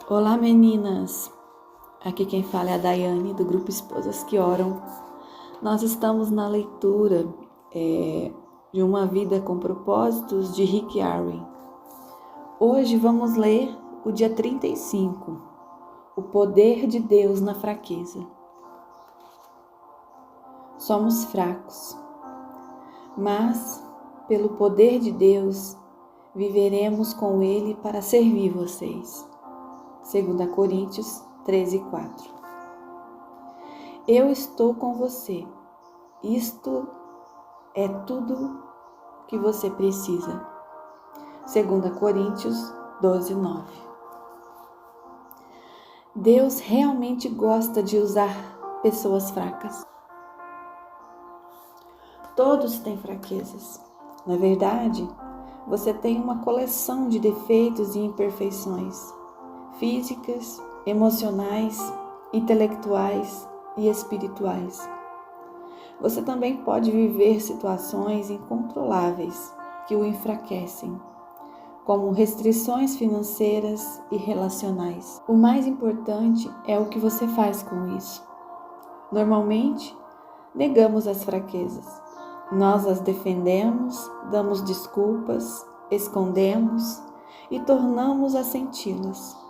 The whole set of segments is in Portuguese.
Olá meninas, aqui quem fala é a Daiane do grupo Esposas que Oram. Nós estamos na leitura de Uma Vida com Propósitos de Rick Warren. Hoje vamos ler o dia 35, O Poder de Deus na Fraqueza. Somos fracos, mas pelo poder de Deus viveremos com Ele para servir vocês. 2 Coríntios 13:4. Eu estou com você. Isto é tudo que você precisa. 2 Coríntios 12:9. Deus realmente gosta de usar pessoas fracas. Todos têm fraquezas. Na verdade, você tem uma coleção de defeitos e imperfeições físicas, emocionais, intelectuais e espirituais. Você também pode viver situações incontroláveis que o enfraquecem, como restrições financeiras e relacionais. O mais importante é o que você faz com isso. Normalmente, negamos as fraquezas. Nós as defendemos, damos desculpas, escondemos e tornamos a senti-las.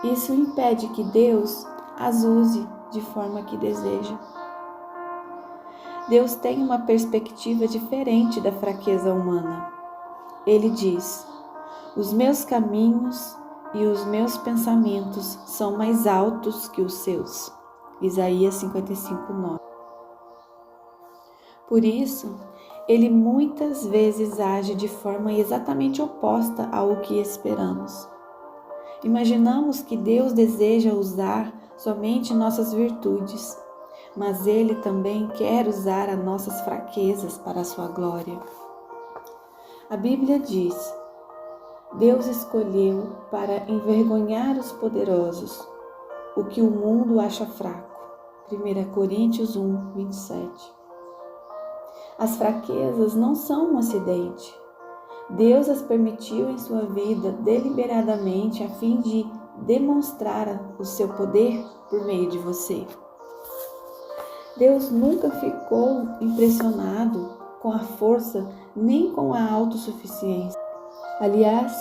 Isso impede que Deus as use de forma que deseja. Deus tem uma perspectiva diferente da fraqueza humana. Ele diz: os meus caminhos e os meus pensamentos são mais altos que os seus. Isaías 55:9. Por isso, Ele muitas vezes age de forma exatamente oposta ao que esperamos. Imaginamos que Deus deseja usar somente nossas virtudes, mas Ele também quer usar as nossas fraquezas para a sua glória. A Bíblia diz: Deus escolheu para envergonhar os poderosos, o que o mundo acha fraco. 1 Coríntios 1:27. As fraquezas não são um acidente. Deus as permitiu em sua vida deliberadamente a fim de demonstrar o seu poder por meio de você. Deus nunca ficou impressionado com a força nem com a autossuficiência. Aliás,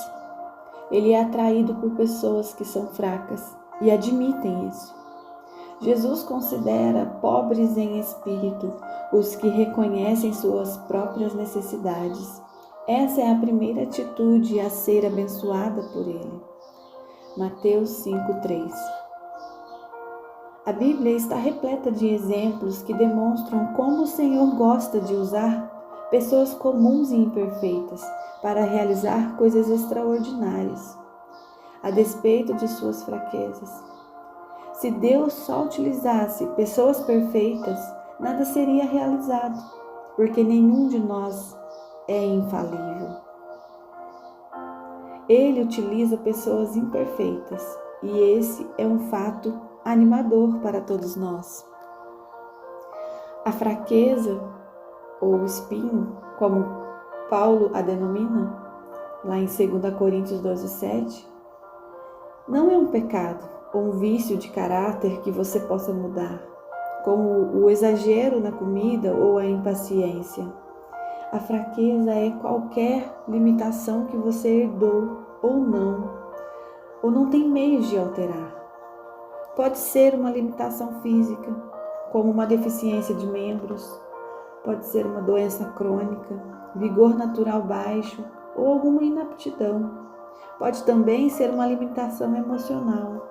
Ele é atraído por pessoas que são fracas e admitem isso. Jesus considera pobres em espírito os que reconhecem suas próprias necessidades. Essa é a primeira atitude a ser abençoada por Ele. Mateus 5:3. A Bíblia está repleta de exemplos que demonstram como o Senhor gosta de usar pessoas comuns e imperfeitas para realizar coisas extraordinárias, a despeito de suas fraquezas. Se Deus só utilizasse pessoas perfeitas, nada seria realizado, porque nenhum de nós é infalível. Ele utiliza pessoas imperfeitas e esse é um fato animador para todos nós. A fraqueza, ou espinho, como Paulo a denomina, lá em 2 Coríntios 12:7, não é um pecado ou um vício de caráter que você possa mudar, como o exagero na comida ou a impaciência. A fraqueza é qualquer limitação que você herdou ou não tem meios de alterar. Pode ser uma limitação física, como uma deficiência de membros, pode ser uma doença crônica, vigor natural baixo ou alguma inaptidão. Pode também ser uma limitação emocional,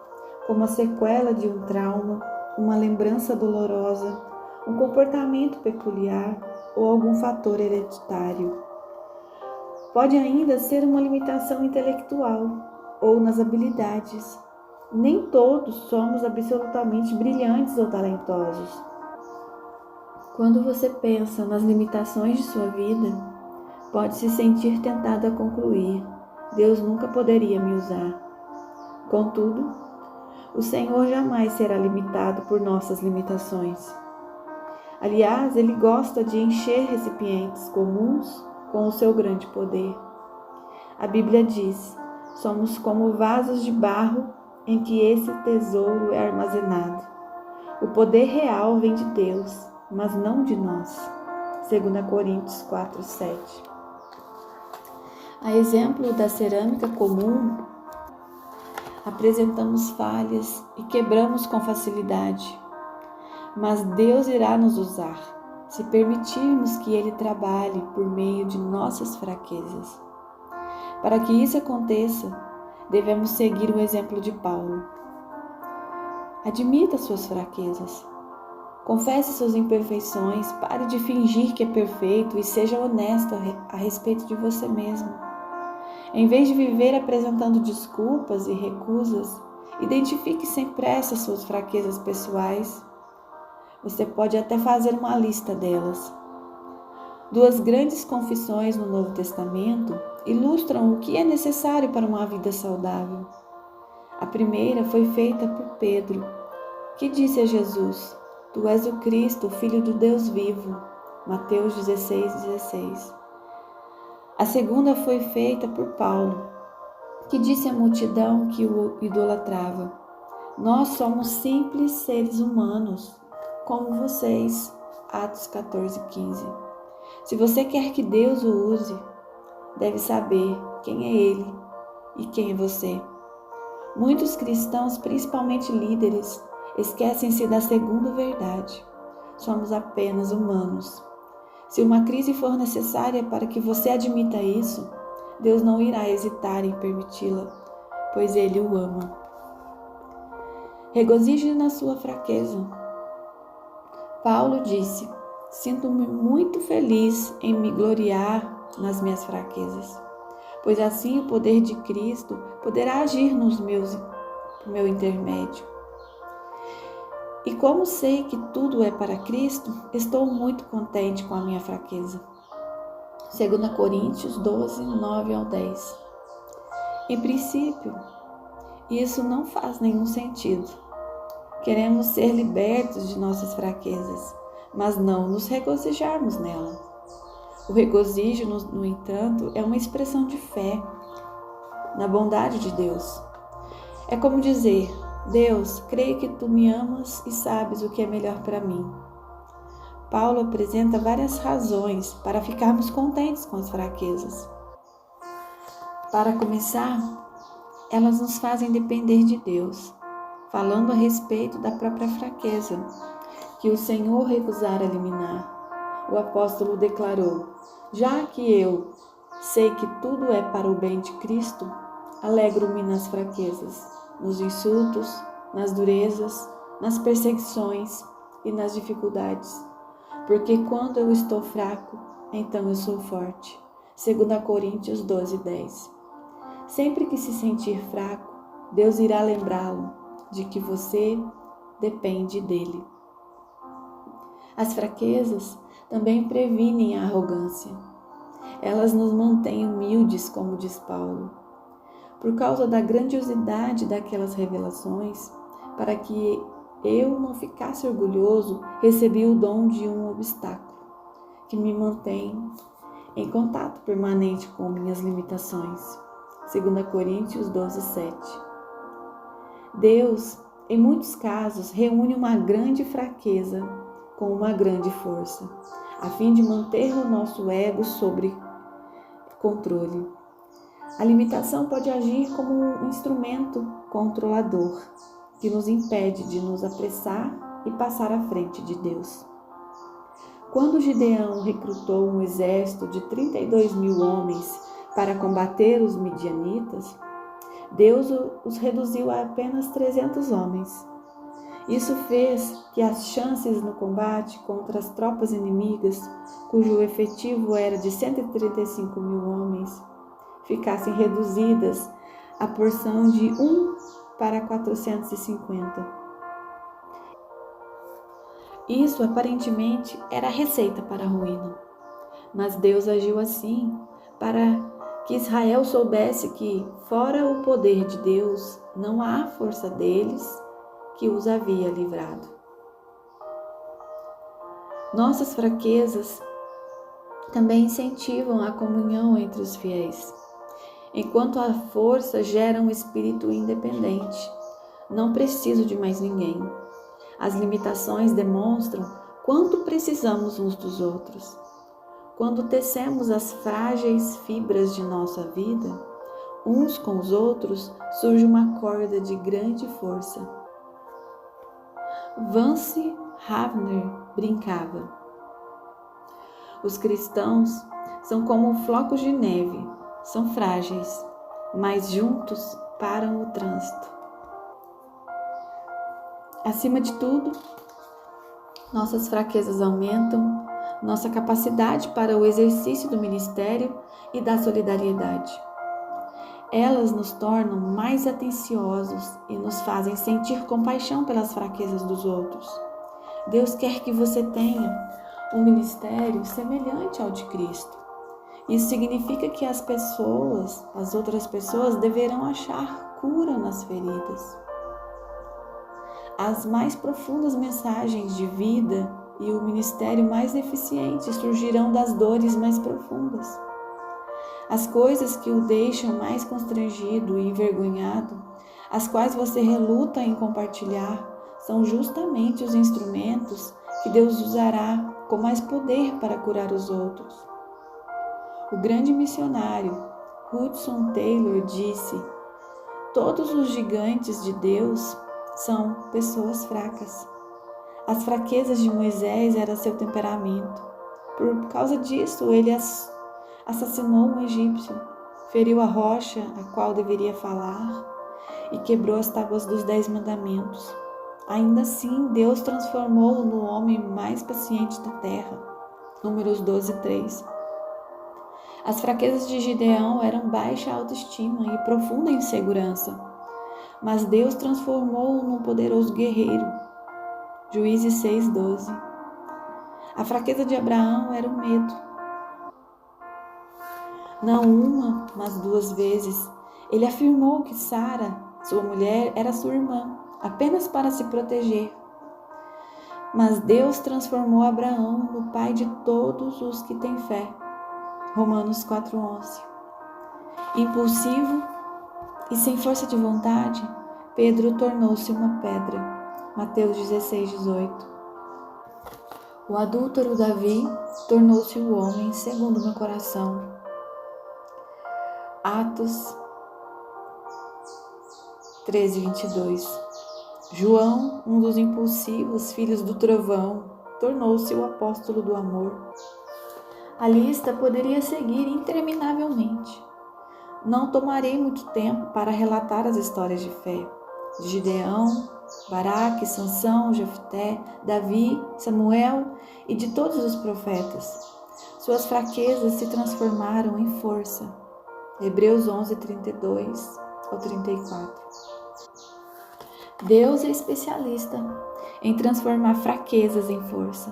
como a sequela de um trauma, uma lembrança dolorosa, um comportamento peculiar ou algum fator hereditário. Pode ainda ser uma limitação intelectual ou nas habilidades. Nem todos somos absolutamente brilhantes ou talentosos. Quando você pensa nas limitações de sua vida, pode se sentir tentado a concluir: Deus nunca poderia me usar. Contudo, o Senhor jamais será limitado por nossas limitações. Aliás, Ele gosta de encher recipientes comuns com o seu grande poder. A Bíblia diz: somos como vasos de barro em que esse tesouro é armazenado. O poder real vem de Deus, mas não de nós. 2 Coríntios 4:7. A exemplo da cerâmica comum, apresentamos falhas e quebramos com facilidade. Mas Deus irá nos usar, se permitirmos que Ele trabalhe por meio de nossas fraquezas. Para que isso aconteça, devemos seguir o exemplo de Paulo. Admita suas fraquezas. Confesse suas imperfeições, pare de fingir que é perfeito e seja honesto a respeito de você mesmo. Em vez de viver apresentando desculpas e recusas, identifique sem pressa suas fraquezas pessoais. Você pode até fazer uma lista delas. Duas grandes confissões no Novo Testamento ilustram o que é necessário para uma vida saudável. A primeira foi feita por Pedro, que disse a Jesus: Tu és o Cristo, o Filho do Deus vivo. Mateus 16:16. A segunda foi feita por Paulo, que disse à multidão que o idolatrava: Nós somos simples seres humanos, como vocês. Atos 14:15. Se você quer que Deus o use, deve saber quem é Ele e quem é você. Muitos cristãos, principalmente líderes, esquecem-se da segunda verdade. Somos apenas humanos. Se uma crise for necessária para que você admita isso, Deus não irá hesitar em permiti-la, pois Ele o ama. Regozije na sua fraqueza. Paulo disse: Sinto-me muito feliz em me gloriar nas minhas fraquezas, pois assim o poder de Cristo poderá agir no meu intermédio. E como sei que tudo é para Cristo, estou muito contente com a minha fraqueza. 2 Coríntios 12:9-10. Em princípio, isso não faz nenhum sentido. Queremos ser libertos de nossas fraquezas, mas não nos regozijarmos nela. O regozijo, no entanto, é uma expressão de fé na bondade de Deus. É como dizer: Deus, creio que Tu me amas e sabes o que é melhor para mim. Paulo apresenta várias razões para ficarmos contentes com as fraquezas. Para começar, elas nos fazem depender de Deus, falando a respeito da própria fraqueza, que o Senhor recusara eliminar. O apóstolo declarou: Já que eu sei que tudo é para o bem de Cristo, alegro-me nas fraquezas, nos insultos, nas durezas, nas perseguições e nas dificuldades. Porque quando eu estou fraco, então eu sou forte. 2 Coríntios 12:10. Sempre que se sentir fraco, Deus irá lembrá-lo de que você depende dele. As fraquezas também previnem a arrogância. Elas nos mantêm humildes, como diz Paulo. Por causa da grandiosidade daquelas revelações, para que eu não ficasse orgulhoso, recebi o dom de um obstáculo, que me mantém em contato permanente com minhas limitações. 2 Coríntios 12:7. Deus, em muitos casos, reúne uma grande fraqueza com uma grande força, a fim de manter o nosso ego sob controle. A limitação pode agir como um instrumento controlador, que nos impede de nos apressar e passar à frente de Deus. Quando Gideão recrutou um exército de 32.000 homens para combater os midianitas, Deus os reduziu a apenas 300 homens. Isso fez que as chances no combate contra as tropas inimigas, cujo efetivo era de 135.000 homens, ficassem reduzidas à porção de 1 para 450. Isso aparentemente era a receita para a ruína, mas Deus agiu assim para que Israel soubesse que, fora o poder de Deus, não há força deles que os havia livrado. Nossas fraquezas também incentivam a comunhão entre os fiéis. enquanto a força gera um espírito independente. Não preciso de mais ninguém. As limitações demonstram quanto precisamos uns dos outros. Quando tecemos as frágeis fibras de nossa vida, uns com os outros, surge uma corda de grande força. Vance Havner brincava: os cristãos são como flocos de neve, são frágeis, mas juntos param o trânsito. Acima de tudo, nossas fraquezas aumentam nossa capacidade para o exercício do ministério e da solidariedade. Elas nos tornam mais atenciosos e nos fazem sentir compaixão pelas fraquezas dos outros. Deus quer que você tenha um ministério semelhante ao de Cristo. Isso significa que as outras pessoas, deverão achar cura nas feridas. As mais profundas mensagens de vida e o ministério mais eficiente surgirão das dores mais profundas. As coisas que o deixam mais constrangido e envergonhado, as quais você reluta em compartilhar, são justamente os instrumentos que Deus usará com mais poder para curar os outros. O grande missionário Hudson Taylor disse: todos os gigantes de Deus são pessoas fracas. As fraquezas de Moisés eram seu temperamento. Por causa disso, ele assassinou um egípcio, feriu a rocha a qual deveria falar e quebrou as tábuas dos 10 mandamentos. Ainda assim, Deus transformou-o no homem mais paciente da terra. Números 12:3. As fraquezas de Gideão eram baixa autoestima e profunda insegurança, mas Deus transformou-o num poderoso guerreiro. Juízes 6:12. A fraqueza de Abraão era o medo. Não uma, mas 2 vezes, ele afirmou que Sara, sua mulher, era sua irmã, apenas para se proteger. Mas Deus transformou Abraão no pai de todos os que têm fé. Romanos 4:11. Impulsivo e sem força de vontade, Pedro tornou-se uma pedra. Mateus 16:18. O adúltero Davi tornou-se o homem segundo meu coração. Atos 13:22. João, um dos impulsivos filhos do trovão, tornou-se o apóstolo do amor. A lista poderia seguir interminavelmente. Não tomarei muito tempo para relatar as histórias de fé de Gideão, Baraque, Sansão, Jefté, Davi, Samuel e de todos os profetas. Suas fraquezas se transformaram em força. Hebreus 11:32-34. Deus é especialista em transformar fraquezas em força.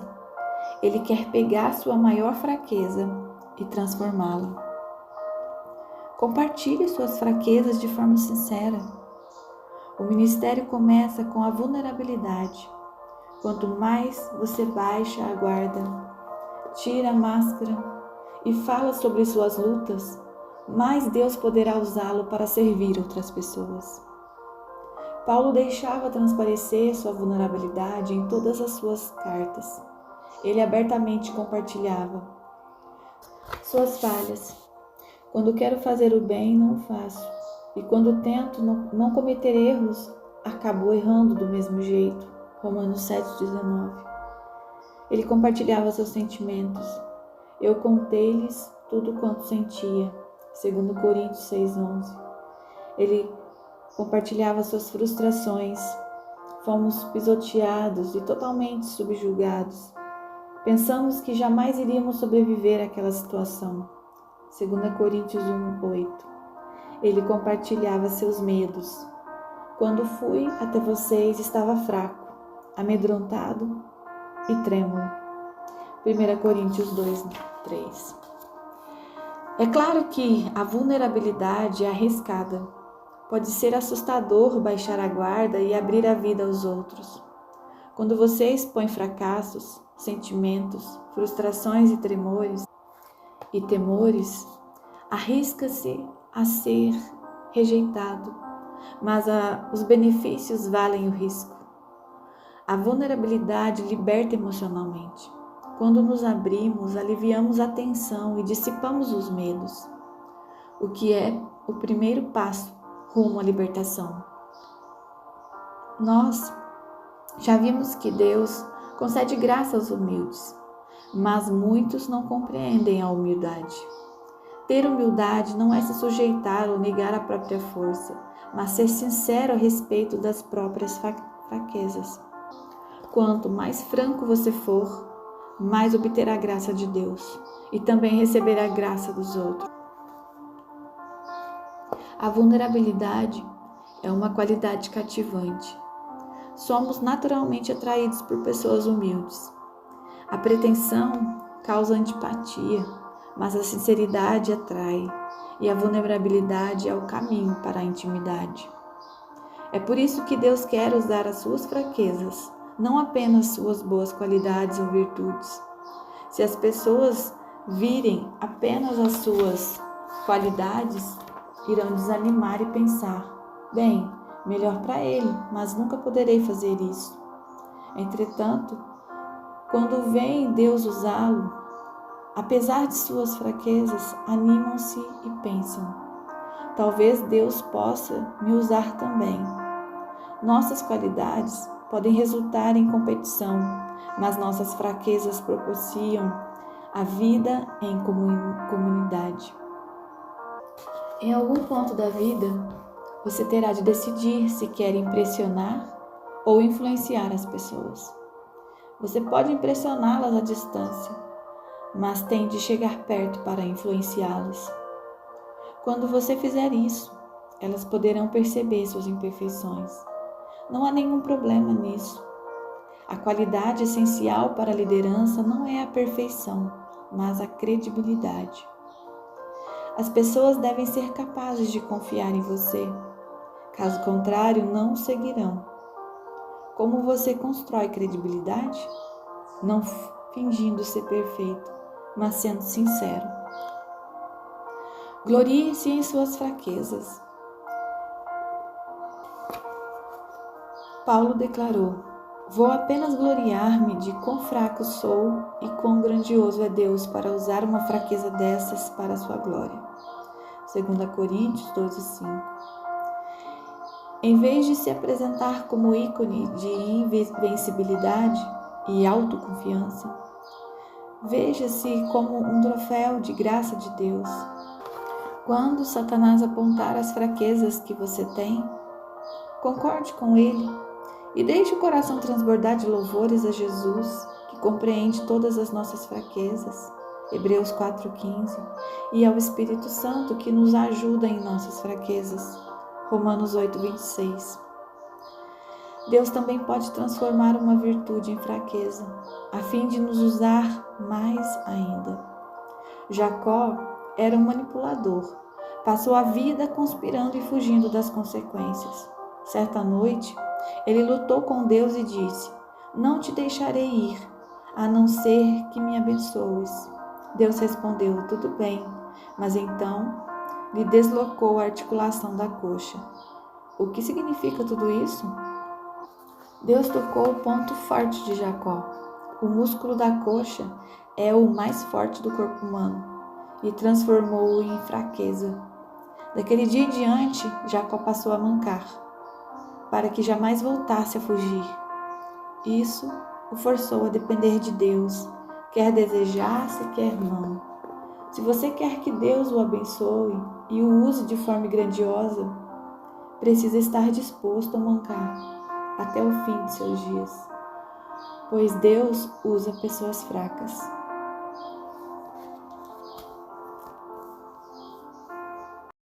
Ele quer pegar sua maior fraqueza e transformá-la. Compartilhe suas fraquezas de forma sincera. O ministério começa com a vulnerabilidade. Quanto mais você baixa a guarda, tira a máscara e fala sobre suas lutas, mais Deus poderá usá-lo para servir outras pessoas. Paulo deixava transparecer sua vulnerabilidade em todas as suas cartas. Ele abertamente compartilhava suas falhas. Quando quero fazer o bem, não o faço. E quando tento não cometer erros, acabo errando do mesmo jeito. Romanos 7:19. Ele compartilhava seus sentimentos. Eu contei-lhes tudo quanto sentia. 2 Coríntios 6:11. Ele compartilhava suas frustrações. Fomos pisoteados e totalmente subjugados. Pensamos que jamais iríamos sobreviver àquela situação. 2 Coríntios 1:8. Ele compartilhava seus medos. Quando fui até vocês, estava fraco, amedrontado e trêmulo. 1 Coríntios 2:3. É claro que a vulnerabilidade é arriscada. Pode ser assustador baixar a guarda e abrir a vida aos outros. Quando você expõe fracassos, sentimentos, frustrações e temores, arrisca-se a ser rejeitado, mas os benefícios valem o risco. A vulnerabilidade liberta emocionalmente. Quando nos abrimos, aliviamos a tensão e dissipamos os medos, o que é o primeiro passo rumo à libertação. Nós já vimos que Deus concede graça aos humildes, mas muitos não compreendem a humildade. Ter humildade não é se sujeitar ou negar a própria força, mas ser sincero a respeito das próprias fraquezas. Quanto mais franco você for, mais obterá a graça de Deus e também receberá a graça dos outros. A vulnerabilidade é uma qualidade cativante. Somos naturalmente atraídos por pessoas humildes. A pretensão causa antipatia, mas a sinceridade atrai, e a vulnerabilidade é o caminho para a intimidade. É por isso que Deus quer usar as suas fraquezas, não apenas suas boas qualidades ou virtudes. Se as pessoas virem apenas as suas qualidades, irão desanimar e pensar: bem, melhor para ele, mas nunca poderei fazer isso. Entretanto, quando veem Deus usá-lo, apesar de suas fraquezas, animam-se e pensam: talvez Deus possa me usar também. Nossas qualidades podem resultar em competição, mas nossas fraquezas propiciam a vida em comunidade. Em algum ponto da vida, você terá de decidir se quer impressionar ou influenciar as pessoas. Você pode impressioná-las à distância, mas tem de chegar perto para influenciá-las. Quando você fizer isso, elas poderão perceber suas imperfeições. Não há nenhum problema nisso. A qualidade essencial para a liderança não é a perfeição, mas a credibilidade. As pessoas devem ser capazes de confiar em você. Caso contrário, não o seguirão. Como você constrói credibilidade? Não fingindo ser perfeito, mas sendo sincero. Glorie-se em suas fraquezas. Paulo declarou: vou apenas gloriar-me de quão fraco sou e quão grandioso é Deus para usar uma fraqueza dessas para a sua glória. 2 Coríntios 12:5. Em vez de se apresentar como ícone de invencibilidade e autoconfiança, veja-se como um troféu de graça de Deus. Quando Satanás apontar as fraquezas que você tem, concorde com ele e deixe o coração transbordar de louvores a Jesus, que compreende todas as nossas fraquezas, Hebreus 4:15, e ao Espírito Santo, que nos ajuda em nossas fraquezas, Romanos 8:26. Deus também pode transformar uma virtude em fraqueza, a fim de nos usar mais ainda. Jacó era um manipulador, passou a vida conspirando e fugindo das consequências. Certa noite, ele lutou com Deus e disse: não te deixarei ir, a não ser que me abençoes. Deus respondeu: tudo bem, mas então lhe deslocou a articulação da coxa. O que significa tudo isso? Deus tocou o ponto forte de Jacó. O músculo da coxa é o mais forte do corpo humano e transformou-o em fraqueza. Daquele dia em diante, Jacó passou a mancar, para que jamais voltasse a fugir. Isso o forçou a depender de Deus, quer desejasse, quer não. Se você quer que Deus o abençoe e o use de forma grandiosa, precisa estar disposto a mancar até o fim de seus dias, pois Deus usa pessoas fracas.